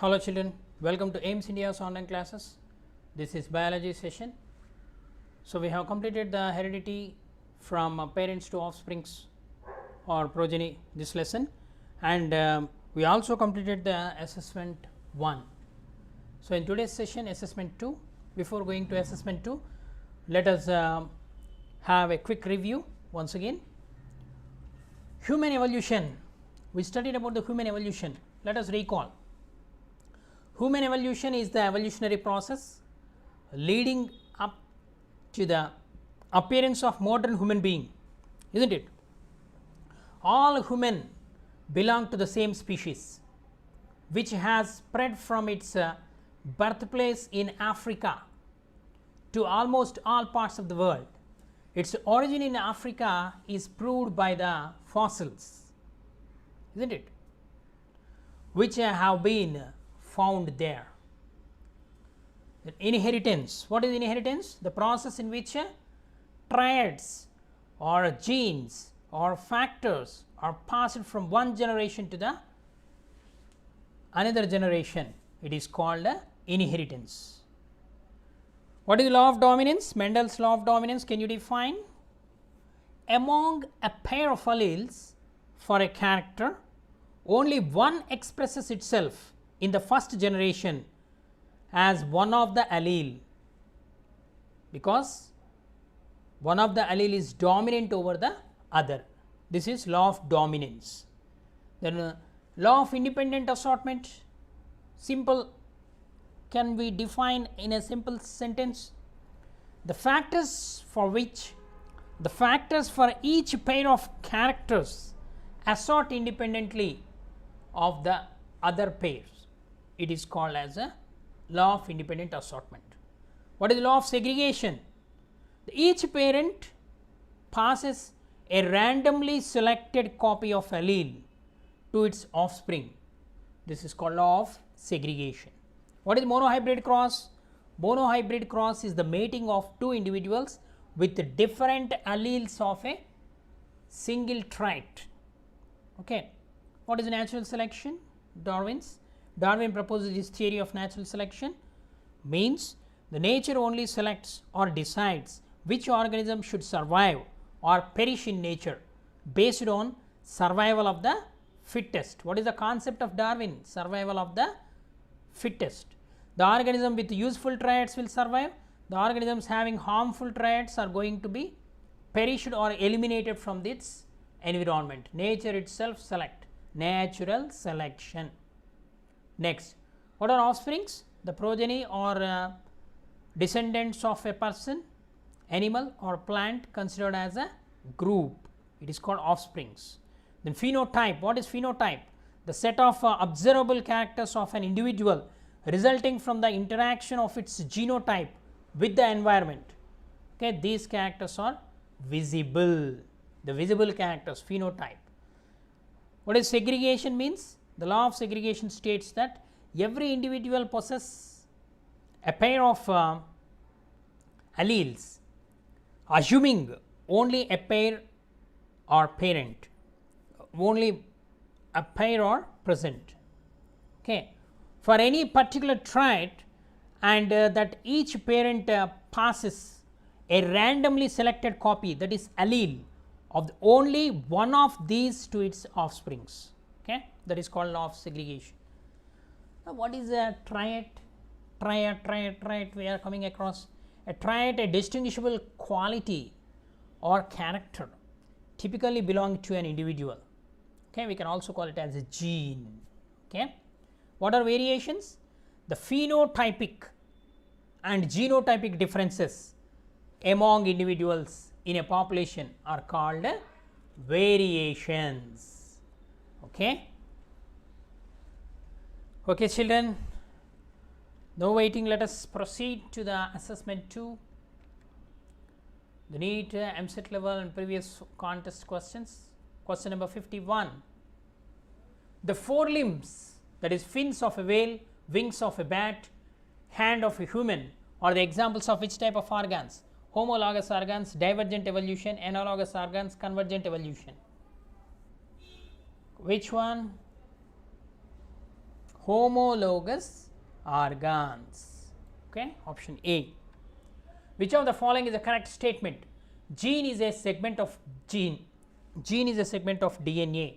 Hello children, welcome to AIMS India's online classes. This is biology session. So, we have completed the heredity from parents to offsprings or progeny this lesson, and we also completed the assessment 1. So, in today's session assessment 2. Before going to assessment 2, let us have a quick review once again. Human evolution, we studied about the human evolution. Let us recall. Human evolution is the evolutionary process leading up to the appearance of modern human being, isn't it? All human belong to the same species, which has spread from its birthplace in Africa to almost all parts of the world. Its origin in Africa is proved by the fossils, isn't it, which have been found there. Inheritance, what is inheritance? The process in which traits or genes or factors are passed from one generation to the another generation. It is called inheritance. What is the law of dominance? Mendel's law of dominance, can you define? Among a pair of alleles for a character, only one expresses itself in the first generation as one of the allele, because one of the allele is dominant over the other. This is law of dominance. Then law of independent assortment, simple, can we define in a simple sentence? The factors for each pair of characters assort independently of the other pairs. It is called as a law of independent assortment. What is the law of segregation? Each parent passes a randomly selected copy of allele to its offspring. This is called law of segregation. What is monohybrid cross? Monohybrid cross is the mating of two individuals with different alleles of a single trait. Okay. What is natural selection? Darwin proposes his theory of natural selection, means the nature only selects or decides which organism should survive or perish in nature based on survival of the fittest. What is the concept of Darwin? Survival of the fittest. The organism with useful traits will survive, the organisms having harmful traits are going to be perished or eliminated from its environment. Nature itself select, natural selection. Next, what are offsprings? The progeny or descendants of a person, animal or plant considered as a group. It is called offsprings. Then phenotype, what is phenotype? The set of observable characters of an individual resulting from the interaction of its genotype with the environment. Okay, these characters are visible, the visible characters, phenotype. What is segregation means? The law of segregation states that every individual possesses a pair of alleles, assuming only a pair or parent, only a pair are present. Okay. For any particular trait, and that each parent passes a randomly selected copy, that is allele, of only one of these to its offsprings. Okay. That is called law of segregation. Now, what is a trait? Trait we are coming across. A trait, a distinguishable quality or character typically belong to an individual. Okay. We can also call it as a gene. Okay. What are variations? The phenotypic and genotypic differences among individuals in a population are called variations. Okay. Okay, children, no waiting, let us proceed to the assessment 2, the NEET, MCET level and previous contest questions. Question number 51. The four limbs, that is fins of a whale, wings of a bat, hand of a human, are the examples of which type of organs? Homologous organs, divergent evolution, analogous organs, convergent evolution. Which one? homologous organs. Okay, option A. Which of the following is the correct statement? Gene is a segment of gene. Gene is a segment of DNA.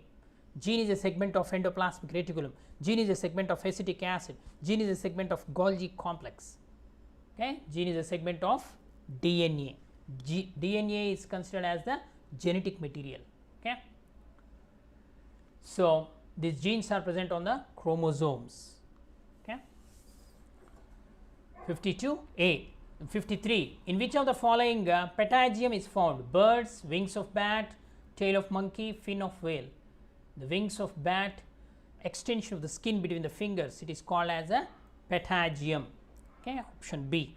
Gene is a segment of endoplasmic reticulum. Gene is a segment of acetic acid. Gene is a segment of Golgi complex. Okay, gene is a segment of DNA. DNA is considered as the genetic material. Okay, so these genes are present on the chromosomes. Okay, 52A. 53. In which of the following patagium is found? Birds, wings of bat, tail of monkey, fin of whale. The wings of bat, extension of the skin between the fingers, it is called as a patagium. Okay, option B.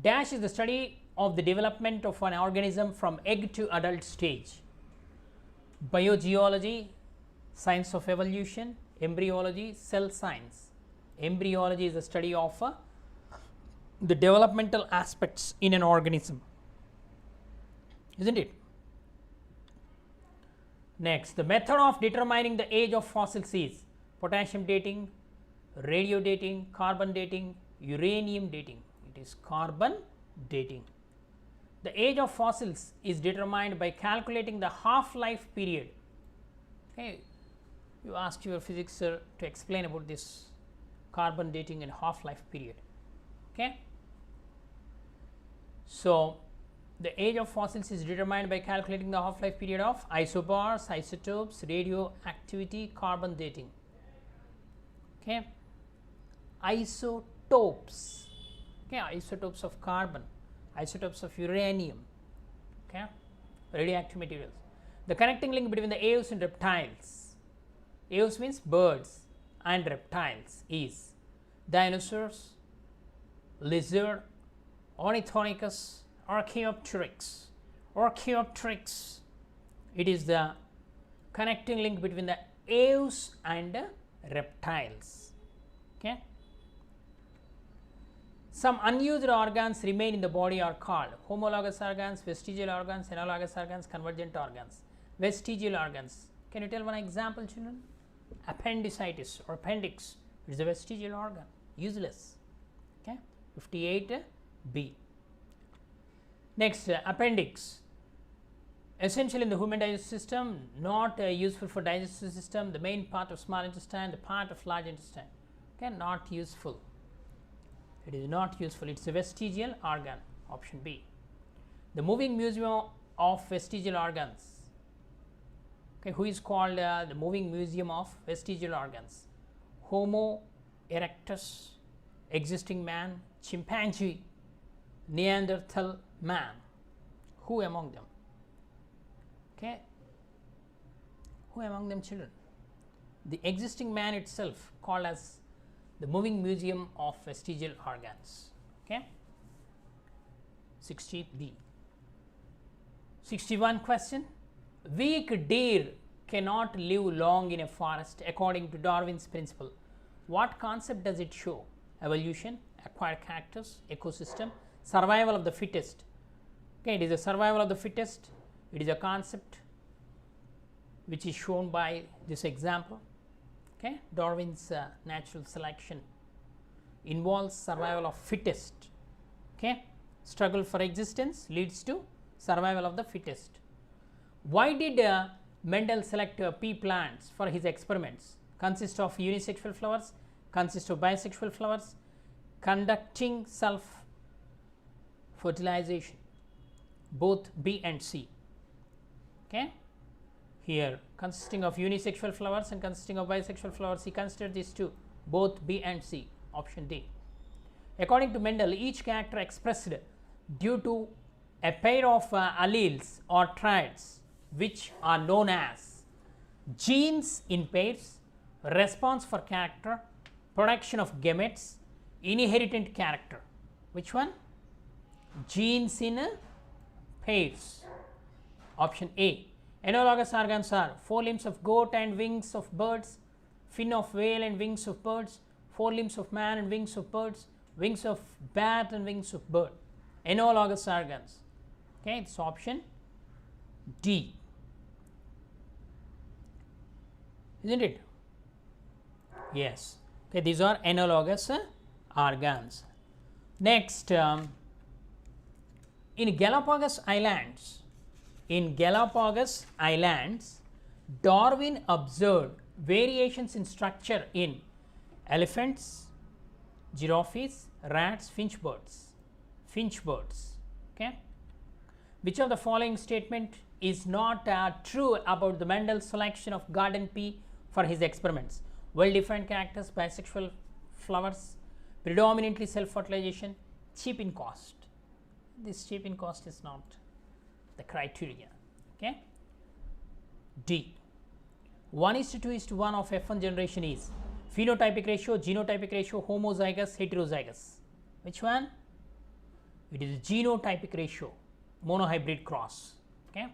Dash is the study of the development of an organism from egg to adult stage. Biogeology, science of evolution, embryology, cell science. Embryology is the study of the developmental aspects in an organism, isn't it? Next, the method of determining the age of fossils is potassium dating, radio dating, carbon dating, uranium dating. It is carbon dating. The age of fossils is determined by calculating the half-life period. Okay, you asked your physics sir to explain about this carbon dating and half-life period. Okay, so the age of fossils is determined by calculating the half-life period of isobars, isotopes, radioactivity, carbon dating. Okay, isotopes. Okay, isotopes of carbon, isotopes of uranium. Okay, radioactive materials. The connecting link between the aves and reptiles. Aves means birds and reptiles is dinosaurs, lizard, Ornithorhynchus, Archaeopteryx. Archaeopteryx, it is the connecting link between the aves and reptiles. Okay. Some unused organs remain in the body are called homologous organs, vestigial organs, analogous organs, convergent organs. Vestigial organs. Can you tell one example, children? Appendicitis or appendix, it is a vestigial organ, useless. Okay. 58B. Next, appendix, essential in the human digestive system, not useful for digestive system, the main part of small intestine, the part of large intestine. Okay, not useful. It is not useful. It is a vestigial organ. Option B. The moving museum of vestigial organs. Okay, who is called the moving museum of vestigial organs? Homo erectus, existing man, chimpanzee, Neanderthal man. Who among them? Okay, who among them, children? The existing man itself called as the moving museum of vestigial organs. Okay, 60B. 61 question. Weak deer cannot live long in a forest according to Darwin's principle. What concept does it show? Evolution, acquired characters, ecosystem, survival of the fittest. Okay, it is a survival of the fittest. It is a concept which is shown by this example. Okay, Darwin's natural selection involves survival of fittest. Okay, struggle for existence leads to survival of the fittest. Why did Mendel select pea plants for his experiments? Consist of unisexual flowers, consist of bisexual flowers, conducting self fertilization, both B and C. Okay, here consisting of unisexual flowers and consisting of bisexual flowers, he considered these two, both B and C. Option D. According to Mendel, each character expressed due to a pair of alleles or traits which are known as genes in pairs, response for character, production of gametes, inherited character. Which one? Genes in pairs. Option A. Analogous organs are forelimbs of goat and wings of birds, fin of whale and wings of birds, forelimbs of man and wings of birds, wings of bat and wings of bird. Analogous organs. Okay, it's option D. Isn't it? Yes. Okay, these are analogous organs. Next, in Galapagos Islands, Darwin observed variations in structure in elephants, giraffes, rats, finch birds. Okay. Which of the following statement is not true about the Mendel's selection of garden pea for his experiments? Well-defined characters, bisexual flowers, predominantly self-fertilization, cheap in cost. This cheap in cost is not the criteria. Okay. D. 1:2:1 of F1 generation is phenotypic ratio, genotypic ratio, homozygous, heterozygous. Which one? It is genotypic ratio, monohybrid cross. Okay.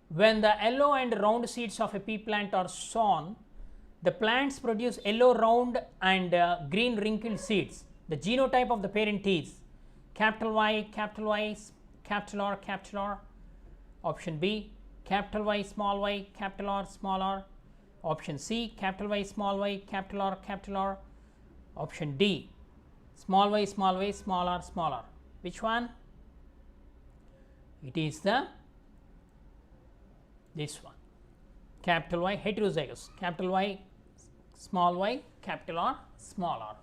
When the yellow and round seeds of a pea plant are sown, the plants produce yellow round and green wrinkled seeds. The genotype of the parent is capital Y, capital R, capital R. Option B, capital Y, small y, capital R, small r. Option C, capital Y, small y, capital R, capital R. Option D, small y, small r, small r. Which one? It is this one, capital Y, heterozygous, capital Y, capital R, small r.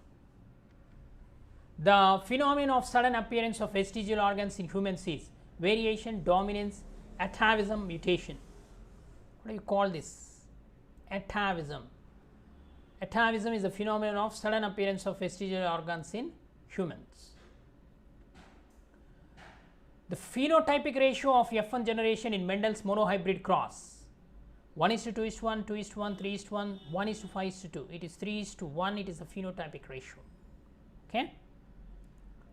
The phenomenon of sudden appearance of vestigial organs in humans is variation, dominance, atavism, mutation. What do you call this? Atavism. Atavism is the phenomenon of sudden appearance of vestigial organs in humans. The phenotypic ratio of F1 generation in Mendel's monohybrid cross: 1:2:1, 2:1, 3:1, 1:5:2. It is 3:1. It is the phenotypic ratio. Okay.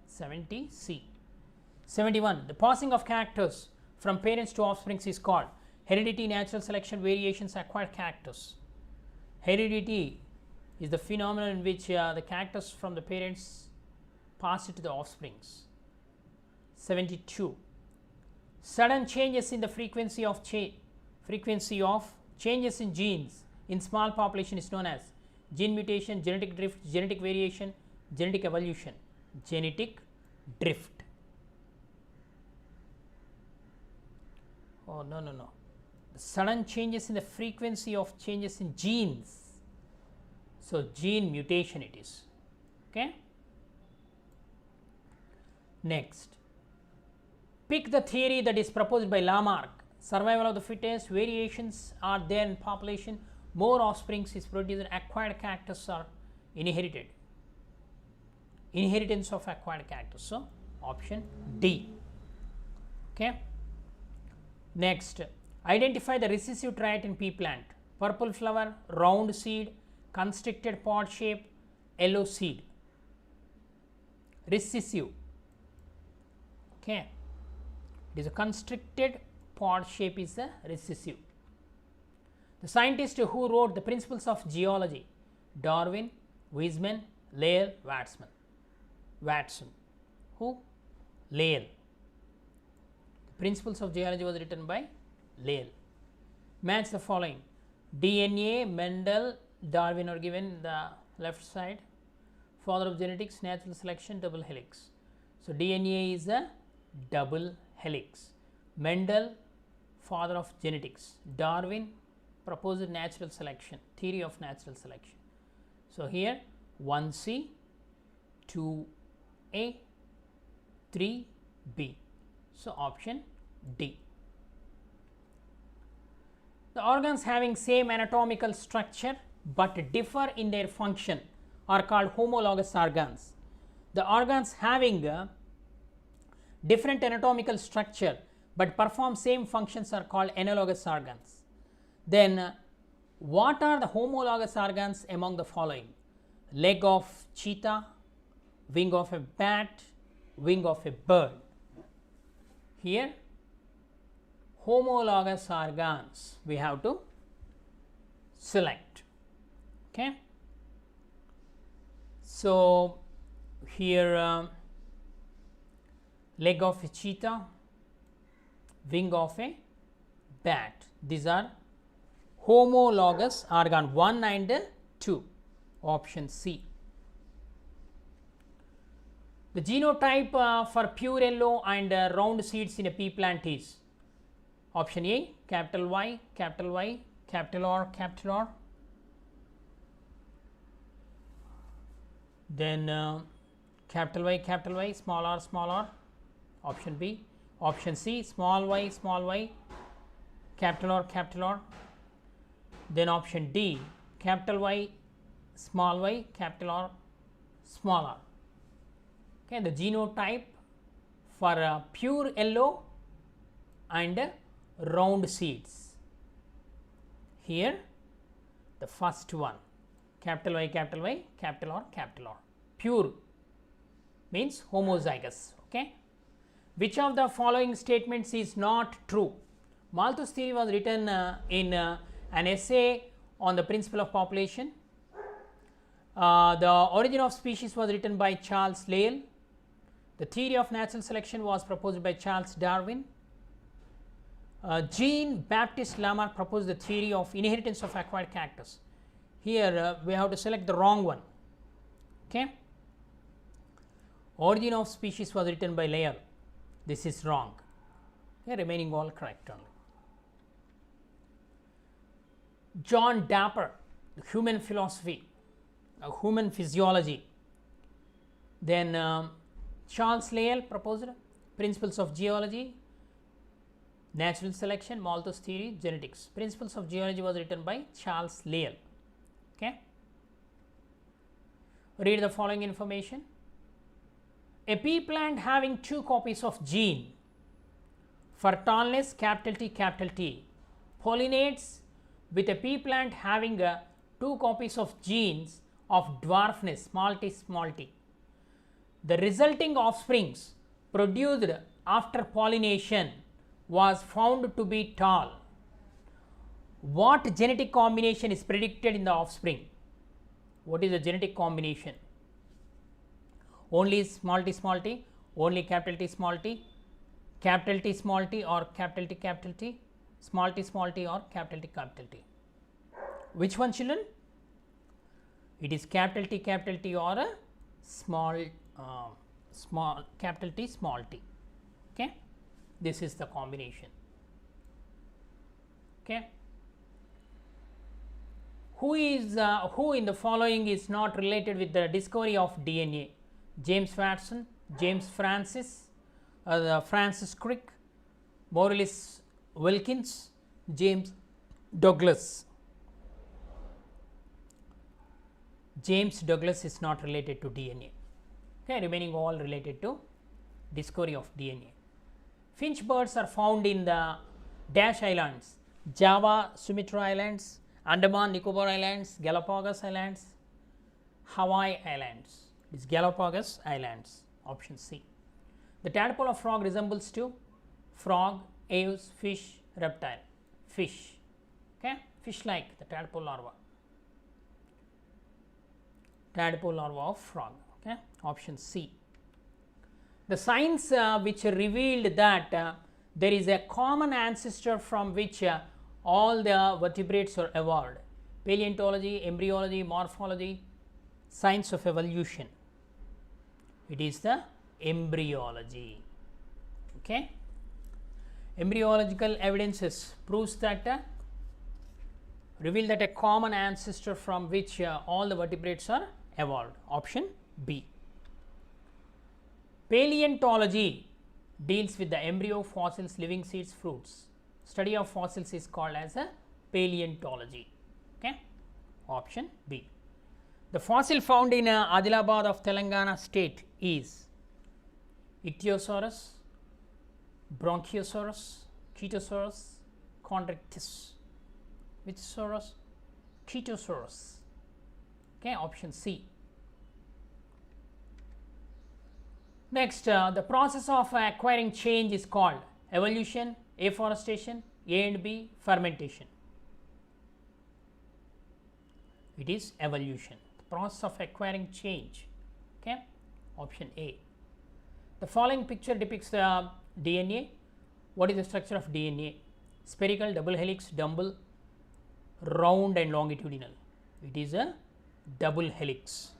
70 C. 71. The passing of characters from parents to offspring is called heredity, natural selection, variations, acquired characters. Heredity is the phenomenon in which the characters from the parents pass it to the offsprings. 72. Sudden changes in the frequency of changes in genes in small population is known as gene mutation, genetic drift, genetic variation, genetic evolution. Genetic drift. Oh, no. The sudden changes in the frequency of changes in genes. So, gene mutation it is. Okay. Next, pick the theory that is proposed by Lamarck. Survival of the fittest, variations are there in population, more offspring is produced, acquired characters are inherited. Inheritance of acquired characters. So, option D. Okay. Next, identify the recessive trait in pea plant: purple flower, round seed, constricted pod shape, yellow seed. Recessive. Okay. It is a constricted pod shape is the recessive. The scientist who wrote the principles of geology: Darwin, Weizmann, Lyell, Watson. Who? Lyell. The principles of geology was written by Lyell. Match the following: DNA, Mendel, Darwin are given the left side. Father of genetics, natural selection, double helix. So, DNA is a double helix. Mendel, father of genetics. Darwin proposed natural selection, theory of natural selection. So, here 1C, 2A, 3B. So, option D. The organs having same anatomical structure but differ in their function are called homologous organs. The organs having different anatomical structure but perform same functions are called analogous organs. Then what are the homologous organs among the following? Leg of cheetah, wing of a bat, wing of a bird. Here homologous organs we have to select. Okay. So, here leg of a cheetah, wing of a bat, these are homologous organ 1 and 2, option C. The genotype for pure yellow and round seeds in a pea plant is option A, capital Y, capital Y, capital R, capital R. Then capital Y, small r, option B. Option C, small y, capital R. Then option D, capital Y, capital R, small r. Okay, the genotype for pure yellow and round seeds. Here the first one, capital Y, capital R, pure means homozygous. Okay. Which of the following statements is not true? Malthus theory was written in an essay on the principle of population. The origin of species was written by Charles Lyell. The theory of natural selection was proposed by Charles Darwin. Jean-Baptiste Lamarck proposed the theory of inheritance of acquired characters. Here we have to select the wrong one. Okay. Origin of species was written by Lyell. This is wrong. Okay, remaining all correct only. John Dapper, human philosophy, human physiology. Then Charles Lyell proposed principles of geology, natural selection, Malthus theory, genetics. Principles of geology was written by Charles Lyell. Okay. Read the following information. A pea plant having 2 copies of gene for tallness capital T pollinates with a pea plant having 2 copies of genes of dwarfness small t. The resulting offsprings produced after pollination was found to be tall. What genetic combination is predicted in the offspring? What is the genetic combination? Only small t, only capital T small t, or capital T, small t or capital T. Which one, children? It is capital T or a small capital T small t. Okay, this is the combination. Okay. Who in the following is not related with the discovery of DNA? James Watson, James Francis, Francis Crick, Morris Wilkins, James Douglas. James Douglas is not related to DNA. Okay, remaining all related to discovery of DNA. Finch birds are found in the Dash Islands, Java, Sumatra Islands, Andaman Nicobar Islands, Galapagos Islands, Hawaii Islands. It is Galapagos Islands, option C. The tadpole of frog resembles to frog, aves, fish, reptile. Fish. Okay, fish like the tadpole larva. Tadpole larva of frog. Okay, option C. The science which revealed that there is a common ancestor from which all the vertebrates are evolved. Paleontology, embryology, morphology, science of evolution. It is the embryology. Okay. Embryological evidences proves that reveal that a common ancestor from which all the vertebrates are evolved. Option B. Paleontology deals with the embryo, fossils, living seeds, fruits. Study of fossils is called as a paleontology. Okay. Option B. The fossil found in Adilabad of Telangana state is Ichthyosaurus, Bronchiosaurus, Chaetosaurus, Chondrichthyus. Which saurus? Chaetosaurus. Okay, option C. Next, the process of acquiring change is called evolution, afforestation, A and B, fermentation. It is evolution, the process of acquiring change. Okay, option A. The following picture depicts the DNA. What is the structure of DNA? Spherical, double helix, dumbbell, round and longitudinal. It is a double helix.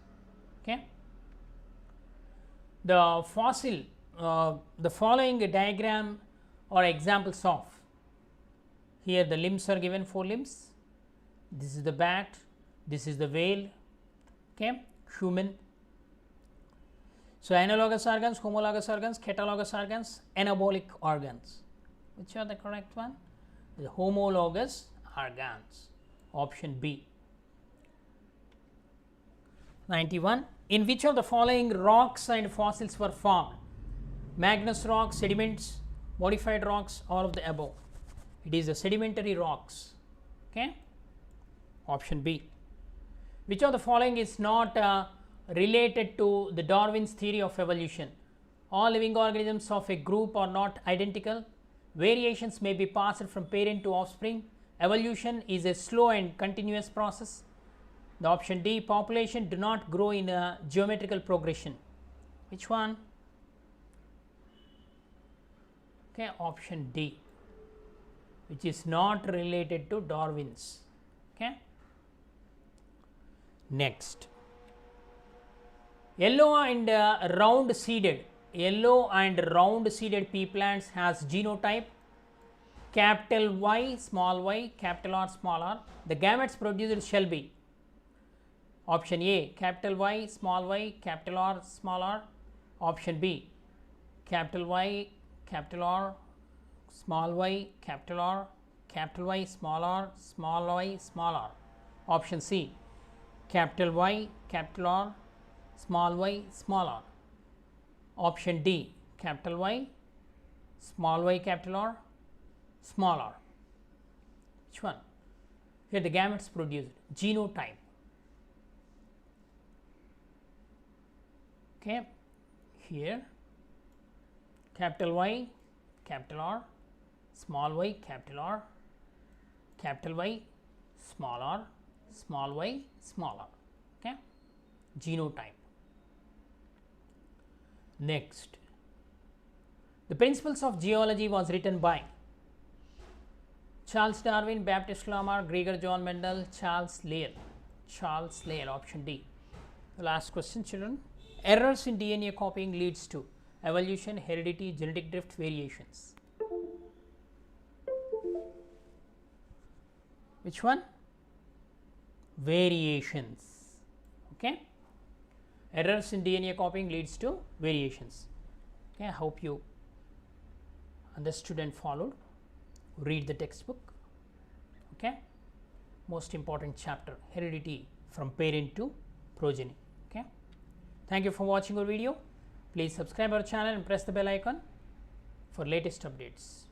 Okay. The fossil, the following diagram are examples of. Here the limbs are given, 4 limbs. This is the bat, this is the whale, okay, human. So, analogous organs, homologous organs, catalogous organs, anabolic organs. Which are the correct one? The homologous organs, option B. 91. In which of the following rocks and fossils were formed? Magneous rocks, sediments, modified rocks, all of the above. It is the sedimentary rocks. Okay. Option B. Which of the following is not related to the Darwin's theory of evolution? All living organisms of a group are not identical. Variations may be passed from parent to offspring. Evolution is a slow and continuous process. The option D, population do not grow in a geometrical progression. Which one? Okay, option D, which is not related to Darwin's. Okay. Next, yellow and round seeded pea plants has genotype capital Y, small y, capital R, small r. The gametes produced shall be. Option A, capital Y, small y, capital R, small r. Option B, capital Y, capital R, small y, capital R, capital Y, small r, small y, small r. Option C, capital Y, capital R, small y, small r. Option D, capital Y, small y, capital R, small r. Which one? Here the gametes produced, genotype. Okay. Here capital Y, capital R, small y, capital R, capital Y, small r, small y, small r. Okay. Genotype. Next, the Principles of Geology was written by Charles Darwin, Baptist Lamarck, Gregor John Mendel, Charles Lyell. Charles Lyell, option D. The last question, children. Errors in DNA copying leads to evolution, heredity, genetic drift, variations. Which one? Variations. Okay. Errors in DNA copying leads to variations. Okay. I hope you understood and followed. Read the textbook. Okay. Most important chapter, heredity from parent to progeny. Okay. Thank you for watching our video. Please subscribe our channel and press the bell icon for latest updates.